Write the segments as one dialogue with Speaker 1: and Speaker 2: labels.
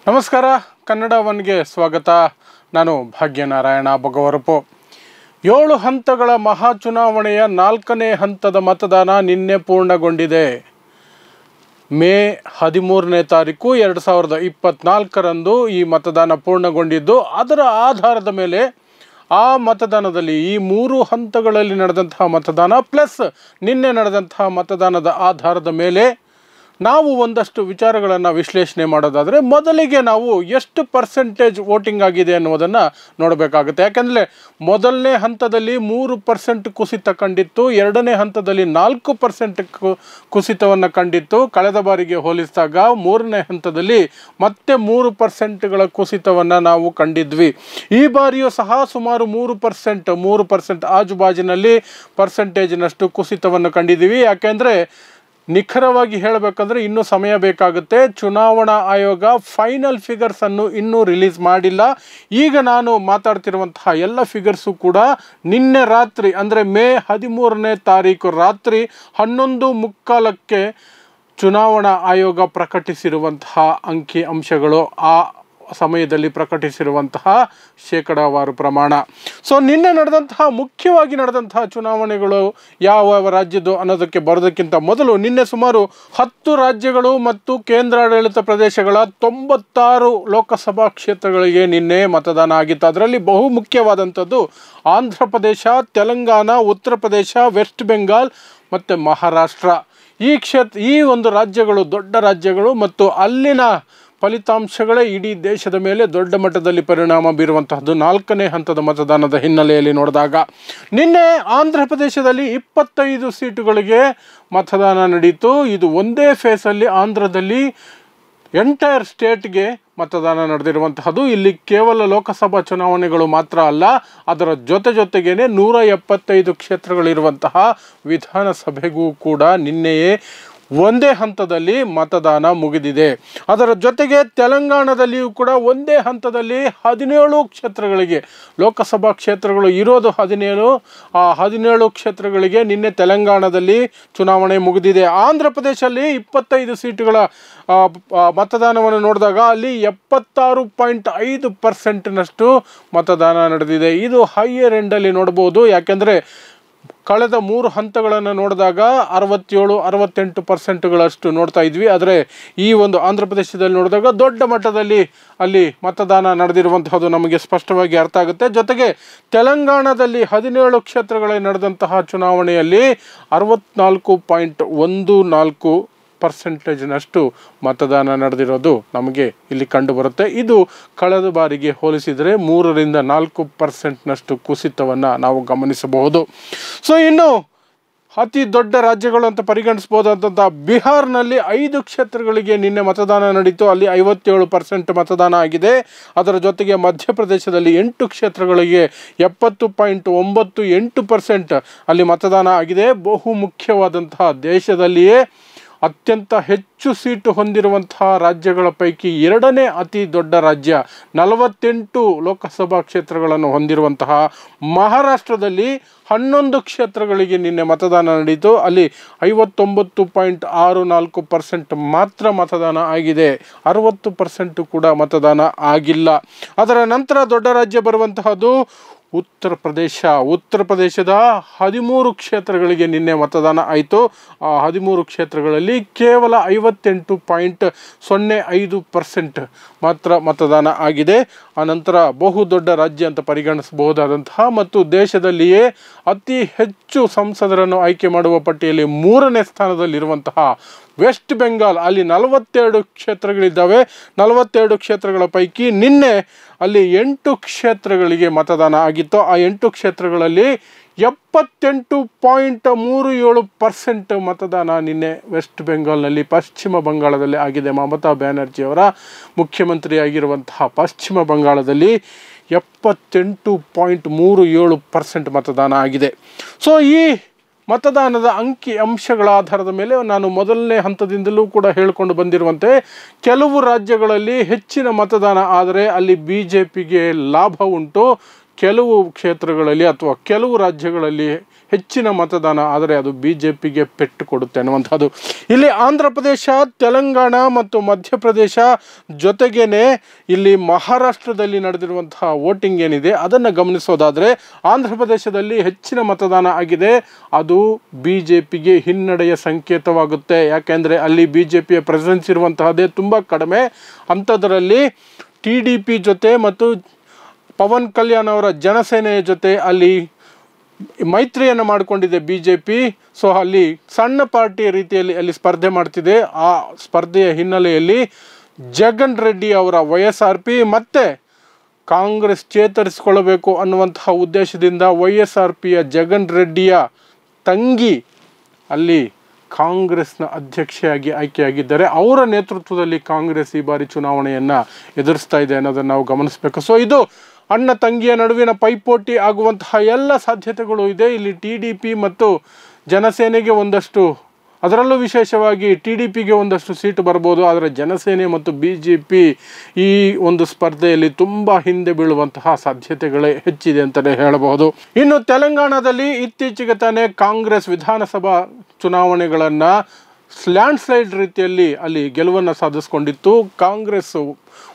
Speaker 1: ನಮಸ್ಕಾರ, ಕನ್ನಡ ಒನ್ಗೆ ಸ್ವಾಗತ. ನಾನು ಭಾಗ್ಯನಾರಾಯಣ ಬಗವರಪು. 7 ಹಂತಗಳ ಮಹಾ ಚುನಾವಣೆಯ 4ನೇ ಹಂತದ ಮತದಾನ ನಿನ್ನೆ ಪೂರ್ಣಗೊಂಡಿದೆ. ಮೇ 13ನೇ ತಾರೀಕು 2024ರಂದು ಈ ಮತದಾನ ಪೂರ್ಣಗೊಂಡಿದ್ದು, ಅದರ ಆಧಾರದ ಮೇಲೆ ಆ ಮತದಾನದಲ್ಲಿ ಈ 3 ಹಂತಗಳಲ್ಲಿ ನಡೆದಂತಹ ಮತದಾನ ಪ್ಲಸ್ ನಿನ್ನೆ ನಡೆದಂತಹ ಮತದಾನದ ಆಧಾರದ ಮೇಲೆ ನಾವು ಒಂದಷ್ಟು ವಿಚಾರಗಳನ್ನು ವಿಶ್ಲೇಷಣೆ ಮಾಡೋದಾದರೆ, ಮೊದಲಿಗೆ ನಾವು ಎಷ್ಟು ಪರ್ಸೆಂಟೇಜ್ ವೋಟಿಂಗ್ ಆಗಿದೆ ಅನ್ನೋದನ್ನು ನೋಡಬೇಕಾಗುತ್ತೆ. ಯಾಕೆಂದರೆ ಮೊದಲನೇ ಹಂತದಲ್ಲಿ 3% ಕುಸಿತ ಕಂಡಿತ್ತು, ಎರಡನೇ ಹಂತದಲ್ಲಿ 4% ಕುಸಿತವನ್ನು ಕಂಡಿತ್ತು. ಕಳೆದ ಬಾರಿಗೆ ಹೋಲಿಸಿದಾಗ ಮೂರನೇ ಹಂತದಲ್ಲಿ ಮತ್ತೆ 3%ಗಳ ಕುಸಿತವನ್ನು ನಾವು ಕಂಡಿದ್ವಿ. ಈ ಬಾರಿಯೂ ಸಹ ಸುಮಾರು 3% ಆಜುಬಾಜಿನಲ್ಲಿ ಪರ್ಸೆಂಟೇಜಿನಷ್ಟು ಕುಸಿತವನ್ನು ಕಂಡಿದ್ದೀವಿ. ಯಾಕೆಂದರೆ ನಿಖರವಾಗಿ ಹೇಳಬೇಕಂದ್ರೆ ಇನ್ನೂ ಸಮಯ ಬೇಕಾಗುತ್ತೆ. ಚುನಾವಣಾ ಆಯೋಗ ಫೈನಲ್ ಫಿಗರ್ಸನ್ನು ಇನ್ನೂ ರಿಲೀಸ್ ಮಾಡಿಲ್ಲ. ಈಗ ನಾನು ಮಾತಾಡ್ತಿರುವಂತಹ ಎಲ್ಲ ಫಿಗರ್ಸು ಕೂಡ ನಿನ್ನೆ ರಾತ್ರಿ ಅಂದರೆ ಮೇ 13ನೇ ತಾರೀಕು ರಾತ್ರಿ 11:15ಕ್ಕೆ ಚುನಾವಣಾ ಆಯೋಗ ಪ್ರಕಟಿಸಿರುವಂತಹ ಅಂಕಿ ಅಂಶಗಳು, ಆ ಸಮಯದಲ್ಲಿ ಪ್ರಕಟಿಸಿರುವಂತಹ ಶೇಕಡಾವಾರು ಪ್ರಮಾಣ. ಸೊ ನಿನ್ನೆ ಮುಖ್ಯವಾಗಿ ನಡೆದಂತಹ ಚುನಾವಣೆಗಳು ಯಾವ ರಾಜ್ಯದ್ದು ಅನ್ನೋದಕ್ಕೆ ಬರೋದಕ್ಕಿಂತ ಮೊದಲು, ನಿನ್ನೆ ಸುಮಾರು 10 ರಾಜ್ಯಗಳು ಮತ್ತು ಕೇಂದ್ರಾಡಳಿತ ಪ್ರದೇಶಗಳ 96 ಲೋಕಸಭಾ ಕ್ಷೇತ್ರಗಳಿಗೆ ನಿನ್ನೆ ಮತದಾನ ಆಗಿತ್ತು. ಅದರಲ್ಲಿ ಬಹು ಮುಖ್ಯವಾದಂಥದ್ದು ಆಂಧ್ರ ಪ್ರದೇಶ, ತೆಲಂಗಾಣ, ಉತ್ತರ ಪ್ರದೇಶ, ವೆಸ್ಟ್ ಬೆಂಗಾಲ್ ಮತ್ತು ಮಹಾರಾಷ್ಟ್ರ. ಈ ಒಂದು ರಾಜ್ಯಗಳು ದೊಡ್ಡ ರಾಜ್ಯಗಳು ಮತ್ತು ಅಲ್ಲಿನ ಫಲಿತಾಂಶಗಳೇ ಇಡೀ ದೇಶದ ಮೇಲೆ ದೊಡ್ಡ ಮಟ್ಟದಲ್ಲಿ ಪರಿಣಾಮ ಬೀರುವಂತಹದ್ದು 4ನೇ ಹಂತದ ಮತದಾನದ ಹಿನ್ನೆಲೆಯಲ್ಲಿ ನೋಡಿದಾಗ. ನಿನ್ನೆ ಆಂಧ್ರ ಪ್ರದೇಶದಲ್ಲಿ 25 ಸೀಟುಗಳಿಗೆ ಮತದಾನ ನಡೆಯಿತು. ಇದು ಒಂದೇ ಫೇಸಲ್ಲಿ ಆಂಧ್ರದಲ್ಲಿ ಎಂಟೈರ್ ಸ್ಟೇಟ್ಗೆ ಮತದಾನ ನಡೆದಿರುವಂತಹದ್ದು. ಇಲ್ಲಿ ಕೇವಲ ಲೋಕಸಭಾ ಚುನಾವಣೆಗಳು ಮಾತ್ರ ಅಲ್ಲ, ಅದರ ಜೊತೆಗೇನೆ 175 ಕ್ಷೇತ್ರಗಳಿರುವಂತಹ ವಿಧಾನಸಭೆಗೂ ಕೂಡ ನಿನ್ನೆಯೇ ಒಂದೇ ಹಂತದಲ್ಲಿ ಮತದಾನ ಮುಗಿದಿದೆ. ಅದರ ಜೊತೆಗೆ ತೆಲಂಗಾಣದಲ್ಲಿಯೂ ಕೂಡ ಒಂದೇ ಹಂತದಲ್ಲಿ 17 ಕ್ಷೇತ್ರಗಳಿಗೆ, ಲೋಕಸಭಾ ಕ್ಷೇತ್ರಗಳು ಇರೋದು 17, ಆ 17 ಕ್ಷೇತ್ರಗಳಿಗೆ ನಿನ್ನೆ ತೆಲಂಗಾಣದಲ್ಲಿ ಚುನಾವಣೆ ಮುಗಿದಿದೆ. ಆಂಧ್ರ ಪ್ರದೇಶದಲ್ಲಿ 25 ಸೀಟುಗಳ ಮತದಾನವನ್ನು ನೋಡಿದಾಗ ಅಲ್ಲಿ 76.5%ನಷ್ಟು ಮತದಾನ ನಡೆದಿದೆ. ಇದು ಹೈಯರ್ ಎಂಡಲ್ಲಿ ನೋಡ್ಬೋದು. ಯಾಕೆಂದರೆ ಕಳೆದ 3 ಹಂತಗಳನ್ನು ನೋಡಿದಾಗ 67-68%ಗಳಷ್ಟು ನೋಡ್ತಾ ಇದ್ವಿ. ಆದರೆ ಈ ಒಂದು ಆಂಧ್ರ ಪ್ರದೇಶದಲ್ಲಿ ನೋಡಿದಾಗ ದೊಡ್ಡ ಮಟ್ಟದಲ್ಲಿ ಅಲ್ಲಿ ಮತದಾನ ನಡೆದಿರುವಂತಹದ್ದು ನಮಗೆ ಸ್ಪಷ್ಟವಾಗಿ ಅರ್ಥ ಆಗುತ್ತೆ. ಜೊತೆಗೆ ತೆಲಂಗಾಣದಲ್ಲಿ 17 ಕ್ಷೇತ್ರಗಳಲ್ಲಿ ನಡೆದಂತಹ ಚುನಾವಣೆಯಲ್ಲಿ 64.14%ನಷ್ಟು ಮತದಾನ ನಡೆದಿರೋದು ನಮಗೆ ಇಲ್ಲಿ ಕಂಡು ಬರುತ್ತೆ. ಇದು ಕಳೆದ ಬಾರಿಗೆ ಹೋಲಿಸಿದರೆ 3-4%ನಷ್ಟು ಕುಸಿತವನ್ನು ನಾವು ಗಮನಿಸಬಹುದು. ಸೊ ಇನ್ನು ಅತಿ ದೊಡ್ಡ ರಾಜ್ಯಗಳು ಅಂತ ಪರಿಗಣಿಸಬಹುದಾದಂಥ ಬಿಹಾರ್ನಲ್ಲಿ 5 ಕ್ಷೇತ್ರಗಳಿಗೆ ನಿನ್ನೆ ಮತದಾನ ನಡೀತು. ಅಲ್ಲಿ 57% ಮತದಾನ ಆಗಿದೆ. ಅದರ ಜೊತೆಗೆ ಮಧ್ಯಪ್ರದೇಶದಲ್ಲಿ 8 ಕ್ಷೇತ್ರಗಳಿಗೆ 70.98% ಅಲ್ಲಿ ಮತದಾನ ಆಗಿದೆ. ಬಹು ಮುಖ್ಯವಾದಂತಹ ದೇಶದಲ್ಲಿಯೇ ಅತ್ಯಂತ ಹೆಚ್ಚು ಸೀಟು ಹೊಂದಿರುವಂತಹ ರಾಜ್ಯಗಳ ಪೈಕಿ 2ನೇ ಅತಿ ದೊಡ್ಡ ರಾಜ್ಯ, 48 ಲೋಕಸಭಾ ಕ್ಷೇತ್ರಗಳನ್ನು ಹೊಂದಿರುವಂತಹ ಮಹಾರಾಷ್ಟ್ರದಲ್ಲಿ 11 ಕ್ಷೇತ್ರಗಳಿಗೆ ನಿನ್ನೆ ಮತದಾನ ನಡೆಯಿತು. ಅಲ್ಲಿ 59.64% ಮಾತ್ರ ಮತದಾನ ಆಗಿದೆ, 60% ಕೂಡ ಮತದಾನ ಆಗಿಲ್ಲ. ಅದರ ನಂತರ ದೊಡ್ಡ ರಾಜ್ಯ ಬರುವಂತಹದ್ದು ಉತ್ತರ ಪ್ರದೇಶದ 13 ಕ್ಷೇತ್ರಗಳಿಗೆ ನಿನ್ನೆ ಮತದಾನ ಆಯಿತು. ಆ 13 ಕ್ಷೇತ್ರಗಳಲ್ಲಿ ಕೇವಲ 58.05% ಮಾತ್ರ ಮತದಾನ ಆಗಿದೆ. ಆನಂತರ ಬಹುದೊಡ್ಡ ರಾಜ್ಯ ಅಂತ ಪರಿಗಣಿಸಬಹುದಾದಂತಹ ಮತ್ತು ದೇಶದಲ್ಲಿಯೇ ಅತಿ ಹೆಚ್ಚು ಸಂಸದರನ್ನು ಆಯ್ಕೆ ಮಾಡುವ ಪಟ್ಟಿಯಲ್ಲಿ 3ನೇ ಸ್ಥಾನದಲ್ಲಿರುವಂತಹ ವೆಸ್ಟ್ ಬೆಂಗಾಲ್, ಅಲ್ಲಿ 42 ಕ್ಷೇತ್ರಗಳಿದ್ದಾವೆ. 42 ಕ್ಷೇತ್ರಗಳ ಪೈಕಿ ನಿನ್ನೆ ಅಲ್ಲಿ 8 ಕ್ಷೇತ್ರಗಳಿಗೆ ಮತದಾನ ಆಗಿತ್ತು. ಆ 8 ಕ್ಷೇತ್ರಗಳಲ್ಲಿ 78.37% ಮತದಾನ ನಿನ್ನೆ ವೆಸ್ಟ್ ಬೆಂಗಾಲ್ನಲ್ಲಿ, ಪಶ್ಚಿಮ ಬಂಗಾಳದಲ್ಲಿ ಆಗಿದೆ. ಮಮತಾ ಬ್ಯಾನರ್ಜಿಯವರ ಮುಖ್ಯಮಂತ್ರಿಯಾಗಿರುವಂತಹ ಪಶ್ಚಿಮ ಬಂಗಾಳದಲ್ಲಿ 78.37% ಮತದಾನ ಆಗಿದೆ. ಸೊ ಈ ಮತದಾನದ ಅಂಕಿ ಅಂಶಗಳ ಆಧಾರದ ಮೇಲೆ ನಾನು ಮೊದಲನೇ ಹಂತದಿಂದಲೂ ಕೂಡ ಹೇಳಿಕೊಂಡು ಬಂದಿರುವಂತೆ, ಕೆಲವು ರಾಜ್ಯಗಳಲ್ಲಿ ಹೆಚ್ಚಿನ ಮತದಾನ ಆದರೆ ಅಲ್ಲಿ BJPಗೆ ಲಾಭ ಉಂಟು, ಕೆಲವು ಕ್ಷೇತ್ರಗಳಲ್ಲಿ ಅಥವಾ ಕೆಲವು ರಾಜ್ಯಗಳಲ್ಲಿ ಹೆಚ್ಚಿನ ಮತದಾನ, ಆದರೆ ಅದು BJPಗೆ ಪೆಟ್ಟು ಕೊಡುತ್ತೆ ಅನ್ನುವಂಥದ್ದು. ಇಲ್ಲಿ ಆಂಧ್ರ ಪ್ರದೇಶ, ತೆಲಂಗಾಣ ಮತ್ತು ಮಧ್ಯಪ್ರದೇಶ ಜೊತೆಗೇನೆ ಇಲ್ಲಿ ಮಹಾರಾಷ್ಟ್ರದಲ್ಲಿ ನಡೆದಿರುವಂತಹ ವೋಟಿಂಗ್ ಏನಿದೆ ಅದನ್ನು ಗಮನಿಸೋದಾದರೆ ಆಂಧ್ರ ಪ್ರದೇಶದಲ್ಲಿ ಹೆಚ್ಚಿನ ಮತದಾನ ಆಗಿದೆ. ಅದು BJPಗೆ ಹಿನ್ನಡೆಯ ಸಂಕೇತವಾಗುತ್ತೆ. ಯಾಕೆಂದರೆ ಅಲ್ಲಿ BJPಯ ಪ್ರೆಸೆನ್ಸ್ ಇರುವಂತಹದ್ದೇ ತುಂಬ ಕಡಿಮೆ. ಅಂಥದ್ರಲ್ಲಿ TDP ಜೊತೆ ಮತ್ತು ಪವನ್ ಕಲ್ಯಾಣ್ ಅವರ ಜನಸೇನೆಯ ಜೊತೆ ಅಲ್ಲಿ ಮೈತ್ರಿಯನ್ನು ಮಾಡಿಕೊಂಡಿದೆ BJP. ಸೊ ಅಲ್ಲಿ ಸಣ್ಣ ಪಾರ್ಟಿ ರೀತಿಯಲ್ಲಿ ಅಲ್ಲಿ ಸ್ಪರ್ಧೆ ಮಾಡ್ತಿದೆ. ಆ ಸ್ಪರ್ಧೆಯ ಹಿನ್ನೆಲೆಯಲ್ಲಿ ಜಗನ್ ರೆಡ್ಡಿ ಅವರ YSRP ಮತ್ತು ಕಾಂಗ್ರೆಸ್ ಚೇತರಿಸಿಕೊಳ್ಳಬೇಕು ಅನ್ನುವಂತಹ ಉದ್ದೇಶದಿಂದ YSRPಯ ಜಗನ್ ರೆಡ್ಡಿಯ ತಂಗಿ ಅಲ್ಲಿ ಕಾಂಗ್ರೆಸ್ನ ಅಧ್ಯಕ್ಷೆಯಾಗಿ ಆಯ್ಕೆಯಾಗಿದ್ದಾರೆ. ಅವರ ನೇತೃತ್ವದಲ್ಲಿ ಕಾಂಗ್ರೆಸ್ ಈ ಬಾರಿ ಚುನಾವಣೆಯನ್ನು ಎದುರಿಸ್ತಾ ಇದೆ ಅನ್ನೋದನ್ನು ನಾವು ಗಮನಿಸಬೇಕು. ಸೊ ಇದು ಅಣ್ಣ ತಂಗಿಯ ನಡುವಿನ ಪೈಪೋಟಿ ಆಗುವಂತಹ ಎಲ್ಲ ಸಾಧ್ಯತೆಗಳು ಇದೆ. ಇಲ್ಲಿ TDP ಮತ್ತು ಜನಸೇನೆಗೆ ಒಂದಷ್ಟು, ಅದರಲ್ಲೂ ವಿಶೇಷವಾಗಿ TDPಗೆ ಒಂದಷ್ಟು ಸೀಟು ಬರ್ಬೋದು. ಆದರೆ ಜನಸೇನೆ ಮತ್ತು BJP ಈ ಒಂದು ಸ್ಪರ್ಧೆಯಲ್ಲಿ ತುಂಬ ಹಿಂದೆ ಬೀಳುವಂತಹ ಸಾಧ್ಯತೆಗಳೇ ಹೆಚ್ಚಿದೆ ಅಂತಲೇ ಹೇಳಬಹುದು. ಇನ್ನು ತೆಲಂಗಾಣದಲ್ಲಿ ಇತ್ತೀಚೆಗೆ ತಾನೇ ಕಾಂಗ್ರೆಸ್ ವಿಧಾನಸಭಾ ಚುನಾವಣೆಗಳನ್ನು ಲ್ಯಾಂಡ್ ಸ್ಲೈಡ್ ರೀತಿಯಲ್ಲಿ ಅಲ್ಲಿ ಗೆಲುವನ್ನು ಸಾಧಿಸಿಕೊಂಡಿತ್ತು. ಕಾಂಗ್ರೆಸ್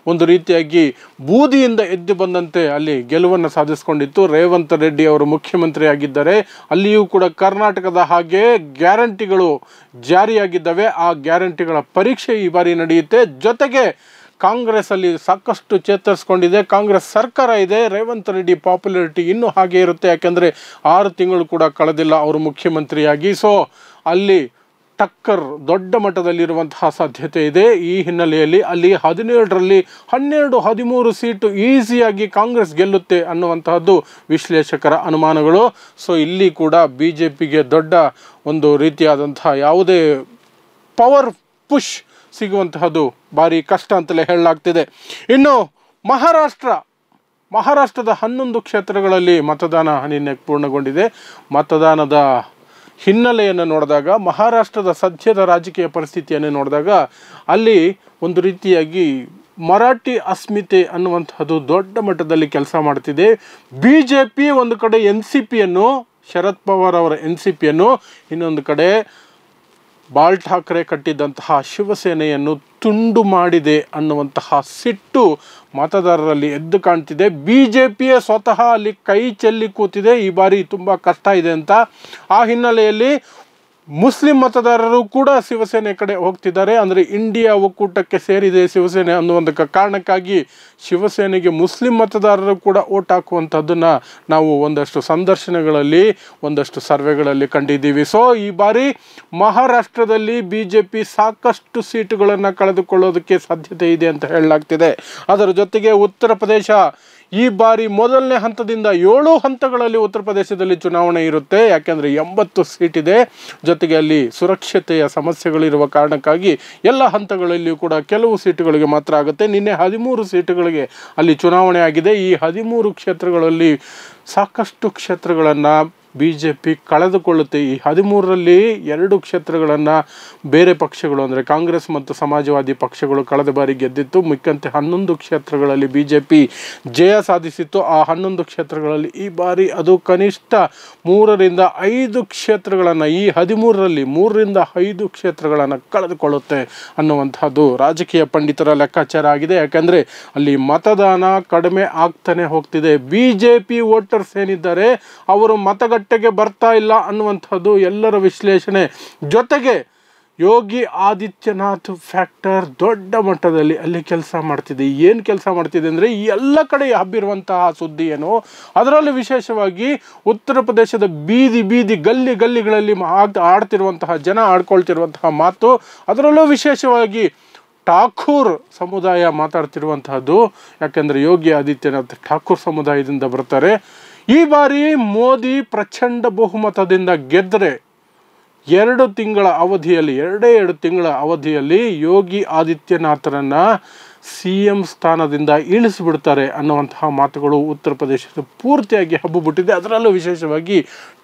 Speaker 1: ಒಂದು ರೀತಿಯಾಗಿ ಬೂದಿಯಿಂದ ಎದ್ದು ಬಂದಂತೆ ಅಲ್ಲಿ ಗೆಲುವನ್ನು ಸಾಧಿಸಿಕೊಂಡಿತ್ತು. ರೇವಂತ್ ರೆಡ್ಡಿ ಅವರು ಮುಖ್ಯಮಂತ್ರಿ ಆಗಿದ್ದಾರೆ. ಅಲ್ಲಿಯೂ ಕೂಡ ಕರ್ನಾಟಕದ ಹಾಗೆ ಗ್ಯಾರಂಟಿಗಳು ಜಾರಿಯಾಗಿದ್ದಾವೆ. ಆ ಗ್ಯಾರಂಟಿಗಳ ಪರೀಕ್ಷೆ ಈ ಬಾರಿ ನಡೆಯುತ್ತೆ. ಜೊತೆಗೆ ಕಾಂಗ್ರೆಸ್ ಅಲ್ಲಿ ಸಾಕಷ್ಟು ಚೇತರಿಸ್ಕೊಂಡಿದೆ. ಕಾಂಗ್ರೆಸ್ ಸರ್ಕಾರ ಇದೆ. ರೇವಂತ್ ರೆಡ್ಡಿ ಪಾಪ್ಯುಲಾರಿಟಿ ಇನ್ನೂ ಹಾಗೆ ಇರುತ್ತೆ. ಯಾಕೆಂದರೆ 6 ತಿಂಗಳು ಕೂಡ ಕಳೆದಿಲ್ಲ ಅವರು ಮುಖ್ಯಮಂತ್ರಿಯಾಗಿ. ಸೊ ಅಲ್ಲಿ ಟಕ್ಕರ್ ದೊಡ್ಡ ಮಟ್ಟದಲ್ಲಿರುವಂತಹ ಸಾಧ್ಯತೆ ಇದೆ. ಈ ಹಿನ್ನೆಲೆಯಲ್ಲಿ ಅಲ್ಲಿ 17ರಲ್ಲಿ 12-13 ಸೀಟು ಈಸಿಯಾಗಿ ಕಾಂಗ್ರೆಸ್ ಗೆಲ್ಲುತ್ತೆ ಅನ್ನುವಂತಹದ್ದು ವಿಶ್ಲೇಷಕರ ಅನುಮಾನಗಳು. ಸೊ ಇಲ್ಲಿ ಕೂಡ BJPಗೆ ದೊಡ್ಡ ಒಂದು ರೀತಿಯಾದಂತಹ ಯಾವುದೇ ಪವರ್ ಪುಷ್ ಸಿಗುವಂತಹದ್ದು ಭಾರಿ ಕಷ್ಟ ಅಂತಲೇ ಹೇಳಲಾಗ್ತಿದೆ. ಇನ್ನು ಮಹಾರಾಷ್ಟ್ರದ 11 ಕ್ಷೇತ್ರಗಳಲ್ಲಿ ಮತದಾನ ನಿನ್ನೆ ಪೂರ್ಣಗೊಂಡಿದೆ. ಮತದಾನದ ಹಿನ್ನೆಲೆಯನ್ನು ನೋಡಿದಾಗ, ಮಹಾರಾಷ್ಟ್ರದ ಸದ್ಯದ ರಾಜಕೀಯ ಪರಿಸ್ಥಿತಿಯನ್ನು ನೋಡಿದಾಗ ಅಲ್ಲಿ ಒಂದು ರೀತಿಯಾಗಿ ಮರಾಠಿ ಅಸ್ಮಿತೆ ಅನ್ನುವಂಥದ್ದು ದೊಡ್ಡ ಮಟ್ಟದಲ್ಲಿ ಕೆಲಸ ಮಾಡ್ತಿದೆ. BJP ಒಂದು ಕಡೆ NCPಯನ್ನು, ಶರದ್ ಪವಾರ್ ಅವರ NCPಯನ್ನು, ಇನ್ನೊಂದು ಕಡೆ ಬಾಳ್ ಠಾಕ್ರೆ ಕಟ್ಟಿದ್ದಂತಹ ಶಿವಸೇನೆಯನ್ನು ತುಂಡು ಮಾಡಿದೆ ಅನ್ನುವಂತಹ ಸಿಟ್ಟು ಮತದಾರರಲ್ಲಿ ಎದ್ದು ಕಾಣ್ತಿದೆ. BJPಯೇ ಸ್ವತಃ ಅಲ್ಲಿ ಕೈ ಚೆಲ್ಲಿ ಕೂತಿದೆ. ಈ ಬಾರಿ ತುಂಬ ಕಷ್ಟ ಇದೆ ಅಂತ. ಆ ಹಿನ್ನೆಲೆಯಲ್ಲಿ ಮುಸ್ಲಿಂ ಮತದಾರರು ಕೂಡ ಶಿವಸೇನೆ ಕಡೆ ಹೋಗ್ತಿದ್ದಾರೆ. ಅಂದರೆ ಇಂಡಿಯಾ ಒಕ್ಕೂಟಕ್ಕೆ ಸೇರಿದೆ ಶಿವಸೇನೆ ಅನ್ನುವಂಥ ಕಾರಣಕ್ಕಾಗಿ ಶಿವಸೇನೆಗೆ ಮುಸ್ಲಿಂ ಮತದಾರರು ಕೂಡ ಓಟ್ ಹಾಕುವಂಥದ್ದನ್ನು ನಾವು ಒಂದಷ್ಟು ಸಂದರ್ಶನಗಳಲ್ಲಿ, ಒಂದಷ್ಟು ಸರ್ವೆಗಳಲ್ಲಿ ಕಂಡಿದ್ದೀವಿ. ಸೊ ಈ ಬಾರಿ ಮಹಾರಾಷ್ಟ್ರದಲ್ಲಿ BJP ಸಾಕಷ್ಟು ಸೀಟುಗಳನ್ನು ಕಳೆದುಕೊಳ್ಳೋದಕ್ಕೆ ಸಾಧ್ಯತೆ ಇದೆ ಅಂತ ಹೇಳಲಾಗ್ತಿದೆ. ಅದರ ಜೊತೆಗೆ ಉತ್ತರ ಪ್ರದೇಶ ಈ ಬಾರಿ ಮೊದಲನೇ ಹಂತದಿಂದ 7 ಹಂತಗಳಲ್ಲಿ ಉತ್ತರ ಪ್ರದೇಶದಲ್ಲಿ ಚುನಾವಣೆ ಇರುತ್ತೆ. ಯಾಕೆಂದರೆ 80 ಸೀಟ್ ಇದೆ. ಜೊತೆಗೆ ಅಲ್ಲಿ ಸುರಕ್ಷತೆಯ ಸಮಸ್ಯೆಗಳಿರುವ ಕಾರಣಕ್ಕಾಗಿ ಎಲ್ಲ ಹಂತಗಳಲ್ಲಿಯೂ ಕೂಡ ಕೆಲವು ಸೀಟುಗಳಿಗೆ ಮಾತ್ರ ಆಗುತ್ತೆ. ನಿನ್ನೆ 13 ಸೀಟುಗಳಿಗೆ ಅಲ್ಲಿ ಚುನಾವಣೆ ಆಗಿದೆ. ಈ 13 ಕ್ಷೇತ್ರಗಳಲ್ಲಿ ಸಾಕಷ್ಟು ಕ್ಷೇತ್ರಗಳನ್ನು BJP ಕಳೆದುಕೊಳ್ಳುತ್ತೆ. ಈ 13ರಲ್ಲಿ 2 ಕ್ಷೇತ್ರಗಳನ್ನು ಬೇರೆ ಪಕ್ಷಗಳು ಅಂದರೆ ಕಾಂಗ್ರೆಸ್ ಮತ್ತು ಸಮಾಜವಾದಿ ಪಕ್ಷಗಳು ಕಳೆದ ಬಾರಿ ಗೆದ್ದಿತ್ತು. ಮಿಕ್ಕಂತೆ 11 ಕ್ಷೇತ್ರಗಳಲ್ಲಿ BJP ಜಯ ಸಾಧಿಸಿತ್ತು. ಆ 11 ಕ್ಷೇತ್ರಗಳಲ್ಲಿ ಈ ಬಾರಿ ಅದು ಕನಿಷ್ಠ 3ರಿಂದ 5 ಕ್ಷೇತ್ರಗಳನ್ನು, ಈ 13ರಲ್ಲಿ 3ರಿಂದ 5 ಕ್ಷೇತ್ರಗಳನ್ನು ಕಳೆದುಕೊಳ್ಳುತ್ತೆ ಅನ್ನುವಂಥದ್ದು ರಾಜಕೀಯ ಪಂಡಿತರ ಲೆಕ್ಕಾಚಾರ ಆಗಿದೆ. ಯಾಕೆಂದರೆ ಅಲ್ಲಿ ಮತದಾನ ಕಡಿಮೆ ಆಗ್ತಾನೆ ಹೋಗ್ತಿದೆ. BJP ವೋಟರ್ಸ್ ಏನಿದ್ದಾರೆ ಅವರು ಮತಗಟ್ಟೆಗೆ ಬರ್ತಾ ಇಲ್ಲ ಅನ್ನುವಂಥದ್ದು ಎಲ್ಲರ ವಿಶ್ಲೇಷಣೆ. ಜೊತೆಗೆ ಯೋಗಿ ಆದಿತ್ಯನಾಥ್ ಫ್ಯಾಕ್ಟರ್ ದೊಡ್ಡ ಮಟ್ಟದಲ್ಲಿ ಅಲ್ಲಿ ಕೆಲಸ ಮಾಡ್ತಿದೆ. ಏನು ಕೆಲಸ ಮಾಡ್ತಿದೆ ಅಂದರೆ ಎಲ್ಲ ಕಡೆ ಹಬ್ಬಿರುವಂತಹ ಸುದ್ದಿ ಏನು, ಅದರಲ್ಲಿ ವಿಶೇಷವಾಗಿ ಉತ್ತರ ಪ್ರದೇಶದ ಬೀದಿ ಗಲ್ಲಿಗಳಲ್ಲಿ ಆಡ್ತಿರುವಂತಹ ಜನ ಆಡ್ಕೊಳ್ತಿರುವಂತಹ ಮಾತು, ಅದರಲ್ಲೂ ವಿಶೇಷವಾಗಿ ಠಾಕೂರ್ ಸಮುದಾಯ ಮಾತಾಡ್ತಿರುವಂತಹದ್ದು. ಯಾಕೆಂದರೆ ಯೋಗಿ ಆದಿತ್ಯನಾಥ್ ಠಾಕೂರ್ ಸಮುದಾಯದಿಂದ ಬರ್ತಾರೆ. ಈ ಬಾರಿ ಮೋದಿ ಪ್ರಚಂಡ ಬಹುಮತದಿಂದ ಗೆದ್ದರೆ 2 ತಿಂಗಳ ಅವಧಿಯಲ್ಲಿ ಯೋಗಿ ಆದಿತ್ಯನಾಥರನ್ನು CM ಸ್ಥಾನದಿಂದ ಇಳಿಸಿಬಿಡ್ತಾರೆ ಅನ್ನುವಂತಹ ಮಾತುಗಳು ಉತ್ತರ ಪ್ರದೇಶದ ಪೂರ್ತಿಯಾಗಿ ಹಬ್ಬುಬಿಟ್ಟಿದೆ. ಅದರಲ್ಲೂ ವಿಶೇಷವಾಗಿ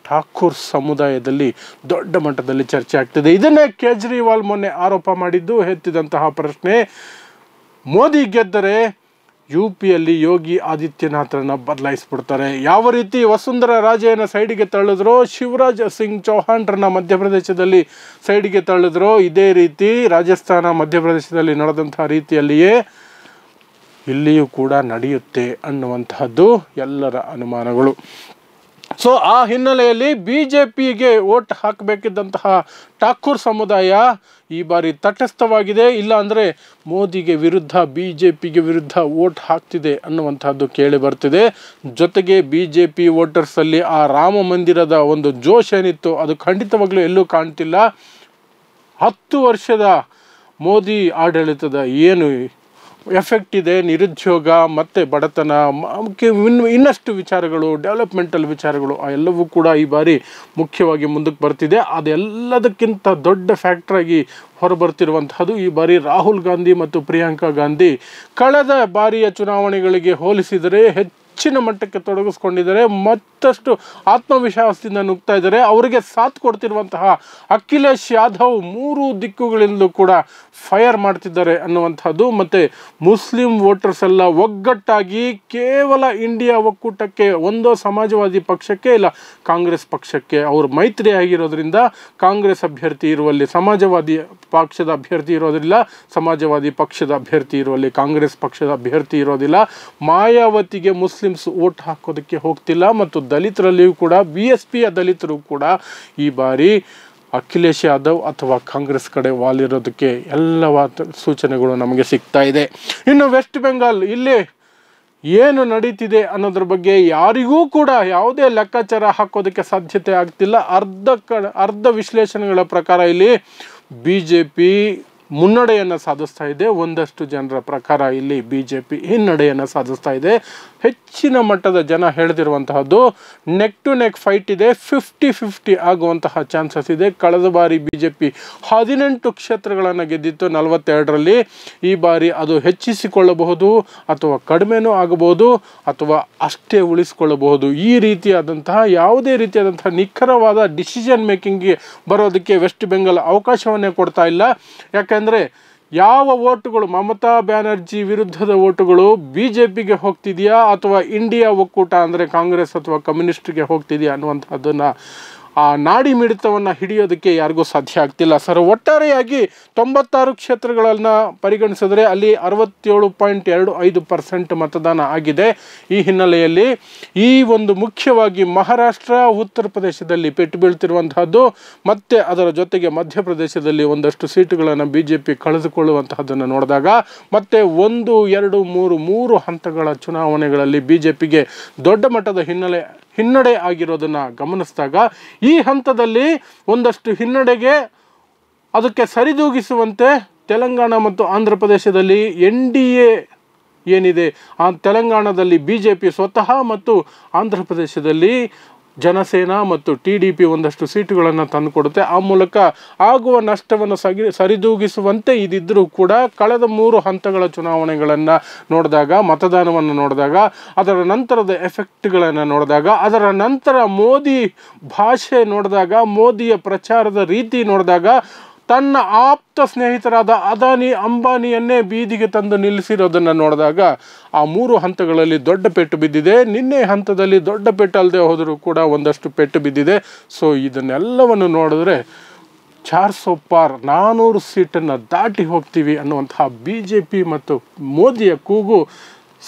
Speaker 1: ಠಾಕೂರ್ ಸಮುದಾಯದಲ್ಲಿ ದೊಡ್ಡ ಮಟ್ಟದಲ್ಲಿ ಚರ್ಚೆ ಆಗ್ತಿದೆ. ಇದನ್ನೇ ಕೇಜ್ರಿವಾಲ್ ಮೊನ್ನೆ ಆರೋಪ ಮಾಡಿದ್ದು, ಎತ್ತಿದಂತಹ ಪ್ರಶ್ನೆ, ಮೋದಿ ಗೆದ್ದರೆ UPಯಲ್ಲಿ ಯೋಗಿ ಆದಿತ್ಯನಾಥರನ್ನ ಬದಲಾಯಿಸ್ಬಿಡ್ತಾರೆ. ಯಾವ ರೀತಿ ವಸುಂಧರಾ ರಾಜೆಯನ್ನು ಸೈಡಿಗೆ ತಳ್ಳಿದ್ರೋ, ಶಿವರಾಜ್ ಸಿಂಗ್ ಚೌಹಾಣ್ರನ್ನ ಮಧ್ಯಪ್ರದೇಶದಲ್ಲಿ ಸೈಡಿಗೆ ತಳ್ಳಿದ್ರೋ, ಇದೇ ರೀತಿ ರಾಜಸ್ಥಾನ ಮಧ್ಯಪ್ರದೇಶದಲ್ಲಿ ನಡೆದಂತಹ ರೀತಿಯಲ್ಲಿಯೇ ಇಲ್ಲಿಯೂ ಕೂಡ ನಡೆಯುತ್ತೆ ಅನ್ನುವಂತಹದ್ದು ಎಲ್ಲರ ಅನುಮಾನಗಳು. ಸೊ ಆ ಹಿನ್ನೆಲೆಯಲ್ಲಿ BJPಗೆ ವೋಟ್ ಹಾಕಬೇಕಿದ್ದಂತಹ ಠಾಕೂರ್ ಸಮುದಾಯ ಈ ಬಾರಿ ತಟಸ್ಥವಾಗಿದೆ. ಇಲ್ಲ ಅಂದರೆ ಮೋದಿಗೆ ವಿರುದ್ಧ BJPಗೆ ವಿರುದ್ಧ ವೋಟ್ ಹಾಕ್ತಿದೆ ಅನ್ನುವಂಥದ್ದು ಕೇಳಿ ಬರ್ತಿದೆ. ಜೊತೆಗೆ BJP ವೋಟರ್ಸಲ್ಲಿ ಆ ರಾಮ ಮಂದಿರದ ಒಂದು ಜೋಶ್ ಏನಿತ್ತು ಅದು ಖಂಡಿತವಾಗ್ಲೂ ಎಲ್ಲೂ ಕಾಣ್ತಿಲ್ಲ. 10 ವರ್ಷದ ಮೋದಿ ಆಡಳಿತದ ಏನು ಎಫೆಕ್ಟ್ ಇದೆ, ನಿರುದ್ಯೋಗ ಮತ್ತು ಬಡತನ, ಇನ್ನಷ್ಟು ವಿಚಾರಗಳು, ಡೆವಲಪ್ಮೆಂಟಲ್ ವಿಚಾರಗಳು ಆ ಎಲ್ಲವೂ ಕೂಡ ಈ ಬಾರಿ ಮುಖ್ಯವಾಗಿ ಮುಂದಕ್ಕೆ ಬರ್ತಿದೆ. ಅದೆಲ್ಲದಕ್ಕಿಂತ ದೊಡ್ಡ ಫ್ಯಾಕ್ಟ್ರಾಗಿ ಹೊರಬರ್ತಿರುವಂತಹದ್ದು ಈ ಬಾರಿ ರಾಹುಲ್ ಗಾಂಧಿ ಮತ್ತು ಪ್ರಿಯಾಂಕಾ ಗಾಂಧಿ ಕಳೆದ ಬಾರಿಯ ಚುನಾವಣೆಗಳಿಗೆ ಹೋಲಿಸಿದರೆ ಹೆಚ್ಚಿನ ಮಟ್ಟಕ್ಕೆ ತೊಡಗಿಸ್ಕೊಂಡಿದ್ದಾರೆ. ಮತ್ತಷ್ಟು ಆತ್ಮವಿಶ್ವಾಸದಿಂದ ನುಗ್ತಾ ಇದ್ದಾರೆ. ಅವರಿಗೆ ಸಾಥ್ ಕೊಡ್ತಿರುವಂತಹ ಅಖಿಲೇಶ್ ಯಾದವ್ 3 ದಿಕ್ಕುಗಳಿಂದಲೂ ಕೂಡ ಫೈರ್ ಮಾಡ್ತಿದ್ದಾರೆ ಅನ್ನುವಂಥದ್ದು. ಮತ್ತು ಮುಸ್ಲಿಂ ವೋಟರ್ಸ್ ಎಲ್ಲ ಒಗ್ಗಟ್ಟಾಗಿ ಕೇವಲ ಇಂಡಿಯಾ ಒಕ್ಕೂಟಕ್ಕೆ, ಒಂದೋ ಸಮಾಜವಾದಿ ಪಕ್ಷಕ್ಕೆ ಇಲ್ಲ ಕಾಂಗ್ರೆಸ್ ಪಕ್ಷಕ್ಕೆ ಅವರು ಮೈತ್ರಿ ಆಗಿರೋದ್ರಿಂದ ಕಾಂಗ್ರೆಸ್ ಅಭ್ಯರ್ಥಿ ಇರುವಲ್ಲಿ ಸಮಾಜವಾದಿ ಪಕ್ಷದ ಅಭ್ಯರ್ಥಿ ಇರೋದಿಲ್ಲ, ಸಮಾಜವಾದಿ ಪಕ್ಷದ ಅಭ್ಯರ್ಥಿ ಇರುವಲ್ಲಿ ಕಾಂಗ್ರೆಸ್ ಪಕ್ಷದ ಅಭ್ಯರ್ಥಿ ಇರೋದಿಲ್ಲ. ಮಾಯಾವತಿಗೆ ಮುಸ್ಲಿಮ್ಸ್ ವೋಟ್ ಹಾಕೋದಕ್ಕೆ ಹೋಗ್ತಿಲ್ಲ. ಮತ್ತು ದಲಿತರಲ್ಲಿಯೂ ಕೂಡ BSPಯ ದಲಿತರು ಕೂಡ ಈ ಬಾರಿ ಅಖಿಲೇಶ್ ಯಾದವ್ ಅಥವಾ ಕಾಂಗ್ರೆಸ್ ಕಡೆ ವಾಲಿರೋದಕ್ಕೆ ಎಲ್ಲ ಸೂಚನೆಗಳು ನಮಗೆ ಸಿಗ್ತಾ ಇದೆ. ಇನ್ನು ವೆಸ್ಟ್ ಬೆಂಗಾಲ್ ಇಲ್ಲಿ ಏನು ನಡೀತಿದೆ ಅನ್ನೋದ್ರ ಬಗ್ಗೆ ಯಾರಿಗೂ ಕೂಡ ಯಾವುದೇ ಲೆಕ್ಕಾಚಾರ ಹಾಕೋದಕ್ಕೆ ಸಾಧ್ಯತೆ ಆಗ್ತಿಲ್ಲ. ಅರ್ಧ ವಿಶ್ಲೇಷಣೆಗಳ ಪ್ರಕಾರ ಇಲ್ಲಿ BJP ಮುನ್ನಡೆಯನ್ನು ಸಾಧಿಸ್ತಾ ಇದೆ. ಒಂದಷ್ಟು ಜನರ ಪ್ರಕಾರ ಇಲ್ಲಿ BJP ಹಿನ್ನಡೆಯನ್ನು ಸಾಧಿಸ್ತಾ ಇದೆ. ಹೆಚ್ಚಿನ ಮಟ್ಟದ ಜನ ಹೇಳ್ತಿರುವಂತಹದ್ದು ನೆಕ್ ಟು ನೆಕ್ ಫೈಟ್ ಇದೆ, 50-50 ಆಗುವಂತಹ ಚಾನ್ಸಸ್ ಇದೆ. ಕಳೆದ ಬಾರಿ BJP 18 ಕ್ಷೇತ್ರಗಳನ್ನು ಗೆದ್ದಿತ್ತು 42ರಲ್ಲಿ. ಈ ಬಾರಿ ಅದು ಹೆಚ್ಚಿಸಿಕೊಳ್ಳಬಹುದು ಅಥವಾ ಕಡಿಮೆನೂ ಆಗಬಹುದು ಅಥವಾ ಅಷ್ಟೇ ಉಳಿಸಿಕೊಳ್ಳಬಹುದು. ಈ ರೀತಿಯಾದಂತಹ ಯಾವುದೇ ರೀತಿಯಾದಂತಹ ನಿಖರವಾದ ಡಿಸಿಷನ್ ಮೇಕಿಂಗ್ಗೆ ಬರೋದಕ್ಕೆ ವೆಸ್ಟ್ ಬೆಂಗಾಲ್ ಅವಕಾಶವನ್ನೇ ಕೊಡ್ತಾ ಇಲ್ಲ. ಯಾಕೆಂದರೆ ಯಾವ ಓಟುಗಳು ಮಮತಾ ಬ್ಯಾನರ್ಜಿ ವಿರುದ್ಧದ ಓಟುಗಳು BJPಗೆ ಹೋಗ್ತಿದೆಯಾ ಅಥವಾ ಇಂಡಿಯಾ ಒಕ್ಕೂಟ ಅಂದರೆ ಕಾಂಗ್ರೆಸ್ ಅಥವಾ ಕಮ್ಯುನಿಸ್ಟ್ಗೆ ಹೋಗ್ತಿದೆಯಾ ಅನ್ನುವಂಥದ್ದನ್ನು ಆ ನಾಡಿ ಮಿಡಿತವನ್ನು ಹಿಡಿಯೋದಕ್ಕೆ ಯಾರಿಗೂ ಸಾಧ್ಯ ಆಗ್ತಿಲ್ಲ. ಸರ್, ಒಟ್ಟಾರೆಯಾಗಿ 96 ಕ್ಷೇತ್ರಗಳನ್ನು ಪರಿಗಣಿಸಿದ್ರೆ ಅಲ್ಲಿ 67.25% ಮತದಾನ ಆಗಿದೆ. ಈ ಹಿನ್ನೆಲೆಯಲ್ಲಿ ಈ ಒಂದು ಮುಖ್ಯವಾಗಿ ಮಹಾರಾಷ್ಟ್ರ, ಉತ್ತರ ಪ್ರದೇಶದಲ್ಲಿ ಪೆಟ್ಟು ಬೀಳ್ತಿರುವಂತಹದ್ದು ಮತ್ತು ಅದರ ಜೊತೆಗೆ ಮಧ್ಯಪ್ರದೇಶದಲ್ಲಿ ಒಂದಷ್ಟು ಸೀಟುಗಳನ್ನು BJP ಕಳೆದುಕೊಳ್ಳುವಂತಹದ್ದನ್ನು ನೋಡಿದಾಗ ಮತ್ತು 1, 2, 3 ಹಂತಗಳ ಚುನಾವಣೆಗಳಲ್ಲಿ BJPಗೆ ದೊಡ್ಡ ಮಟ್ಟದ ಹಿನ್ನಡೆ ಆಗಿರೋದನ್ನು ಗಮನಿಸಿದಾಗ ಈ ಹಂತದಲ್ಲಿ ಒಂದಷ್ಟು ಹಿನ್ನಡೆಗೆ ಅದಕ್ಕೆ ಸರಿದೂಗಿಸುವಂತೆ ತೆಲಂಗಾಣ ಮತ್ತು ಆಂಧ್ರ ಪ್ರದೇಶದಲ್ಲಿ NDA ಏನಿದೆ ಆ ತೆಲಂಗಾಣದಲ್ಲಿ BJP ಸ್ವತಃ ಮತ್ತು ಆಂಧ್ರ ಪ್ರದೇಶದಲ್ಲಿ ಜನಸೇನಾ ಮತ್ತು TDP ಒಂದಷ್ಟು ಸೀಟುಗಳನ್ನು ತಂದುಕೊಡುತ್ತೆ. ಆ ಮೂಲಕ ಆಗುವ ನಷ್ಟವನ್ನು ಸರಿದೂಗಿಸುವಂತೆ ಇದಿದ್ದರೂ ಕೂಡ ಕಳೆದ 3 ಹಂತಗಳ ಚುನಾವಣೆಗಳನ್ನು ನೋಡಿದಾಗ, ಮತದಾನವನ್ನು ನೋಡಿದಾಗ, ಅದರ ನಂತರದ ಎಫೆಕ್ಟ್ಗಳನ್ನು ನೋಡಿದಾಗ, ಅದರ ನಂತರ ಮೋದಿ ಭಾಷೆ ನೋಡಿದಾಗ, ಮೋದಿಯ ಪ್ರಚಾರದ ರೀತಿ ನೋಡಿದಾಗ, ತನ್ನ ಆಪ್ತ ಸ್ನೇಹಿತರಾದ ಅದಾನಿ ಅಂಬಾನಿಯನ್ನೇ ಬೀದಿಗೆ ತಂದು ನಿಲ್ಲಿಸಿರೋದನ್ನು ನೋಡಿದಾಗ ಆ 3 ಹಂತಗಳಲ್ಲಿ ದೊಡ್ಡ ಪೆಟ್ಟು ಬಿದ್ದಿದೆ. ನಿನ್ನೆ ಹಂತದಲ್ಲಿ ದೊಡ್ಡ ಪೆಟ್ಟು ಅಲ್ಲದೆ ಹೋದರೂ ಕೂಡ ಒಂದಷ್ಟು ಪೆಟ್ಟು ಬಿದ್ದಿದೆ. ಸೊ ಇದನ್ನೆಲ್ಲವನ್ನು ನೋಡಿದ್ರೆ 400 ಪಾರ್ 400 ಸೀಟನ್ನು ದಾಟಿ ಹೋಗ್ತೀವಿ ಅನ್ನುವಂತಹ BJP ಮತ್ತು ಮೋದಿಯ ಕೂಗು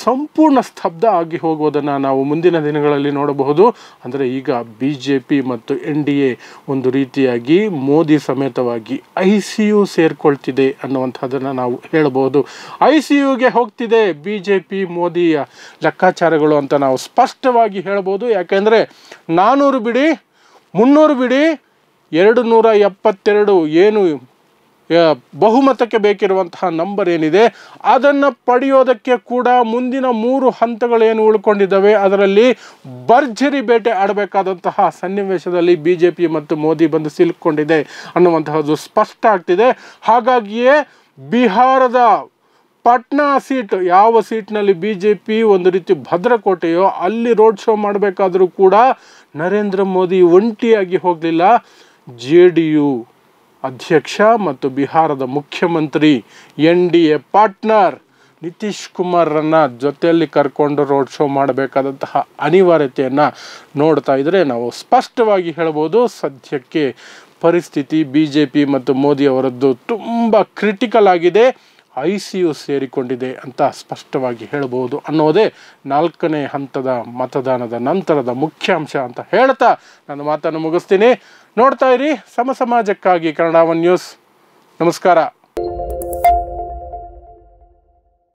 Speaker 1: ಸಂಪೂರ್ಣ ಸ್ತಬ್ಧ ಆಗಿ ಹೋಗುವುದನ್ನು ನಾವು ಮುಂದಿನ ದಿನಗಳಲ್ಲಿ ನೋಡಬಹುದು. ಅಂದರೆ ಈಗ BJP ಮತ್ತು NDA ಒಂದು ರೀತಿಯಾಗಿ ಮೋದಿ ಸಮೇತವಾಗಿ ICU ಸೇರ್ಕೊಳ್ತಿದೆ ಅನ್ನುವಂಥದ್ದನ್ನು ನಾವು ಹೇಳಬಹುದು. ICUಗೆ ಹೋಗ್ತಿದೆ BJP ಮೋದಿಯ ಲೆಕ್ಕಾಚಾರಗಳು ಅಂತ ನಾವು ಸ್ಪಷ್ಟವಾಗಿ ಹೇಳ್ಬೋದು. ಯಾಕೆಂದರೆ 400 ಬಿಡಿ 300 ಬಿಡಿ 272 ಏನು ಬಹುಮತಕ್ಕೆ ಬೇಕಿರುವಂತಹ ನಂಬರ್ ಏನಿದೆ ಅದನ್ನು ಪಡೆಯೋದಕ್ಕೆ ಕೂಡ ಮುಂದಿನ 3 ಹಂತಗಳೇನು ಉಳ್ಕೊಂಡಿದ್ದಾವೆ ಅದರಲ್ಲಿ ಭರ್ಜರಿ ಬೇಟೆ ಆಡಬೇಕಾದಂತಹ ಸನ್ನಿವೇಶದಲ್ಲಿ BJP ಮತ್ತು ಮೋದಿ ಬಂದು ಸಿಲುಕೊಂಡಿದೆ ಅನ್ನುವಂತಹದ್ದು ಸ್ಪಷ್ಟ ಆಗ್ತಿದೆ. ಹಾಗಾಗಿಯೇ ಬಿಹಾರದ ಪಾಟ್ನಾ ಸೀಟ್, ಯಾವ ಸೀಟ್ನಲ್ಲಿ BJP ಒಂದು ರೀತಿ ಭದ್ರಕೋಟೆಯೋ ಅಲ್ಲಿ ರೋಡ್ ಶೋ ಮಾಡಬೇಕಾದರೂ ಕೂಡ ನರೇಂದ್ರ ಮೋದಿ ಒಂಟಿಯಾಗಿ ಹೋಗಲಿಲ್ಲ. JDU ಅಧ್ಯಕ್ಷ ಮತ್ತು ಬಿಹಾರದ ಮುಖ್ಯಮಂತ್ರಿ NDA ಪಾರ್ಟ್ನರ್ ನಿತೀಶ್ ಕುಮಾರನ್ನ ಜೊತೆಯಲ್ಲಿ ಕರ್ಕೊಂಡು ರೋಡ್ ಶೋ ಮಾಡಬೇಕಾದಂತಹ ಅನಿವಾರ್ಯತೆಯನ್ನು ನೋಡ್ತಾ ಇದ್ದರೆ ನಾವು ಸ್ಪಷ್ಟವಾಗಿ ಹೇಳ್ಬೋದು, ಸದ್ಯಕ್ಕೆ ಪರಿಸ್ಥಿತಿ BJP ಮತ್ತು ಮೋದಿ ಅವರದ್ದು ತುಂಬ ಕ್ರಿಟಿಕಲ್ ಆಗಿದೆ, ICU ಸೇರಿಕೊಂಡಿದೆ ಅಂತ ಸ್ಪಷ್ಟವಾಗಿ ಹೇಳ್ಬೋದು ಅನ್ನೋದೇ 4ನೇ ಹಂತದ ಮತದಾನದ ನಂತರದ ಮುಖ್ಯಾಂಶ ಅಂತ ಹೇಳ್ತಾ ನಾನು ಮಾತನ್ನು ಮುಗಿಸ್ತೀನಿ. ನೋಡ್ತಾ ಇರಿ ಸಮಾಜಕ್ಕಾಗಿ ಕನ್ನಡ 1 ನ್ಯೂಸ್. ನಮಸ್ಕಾರ.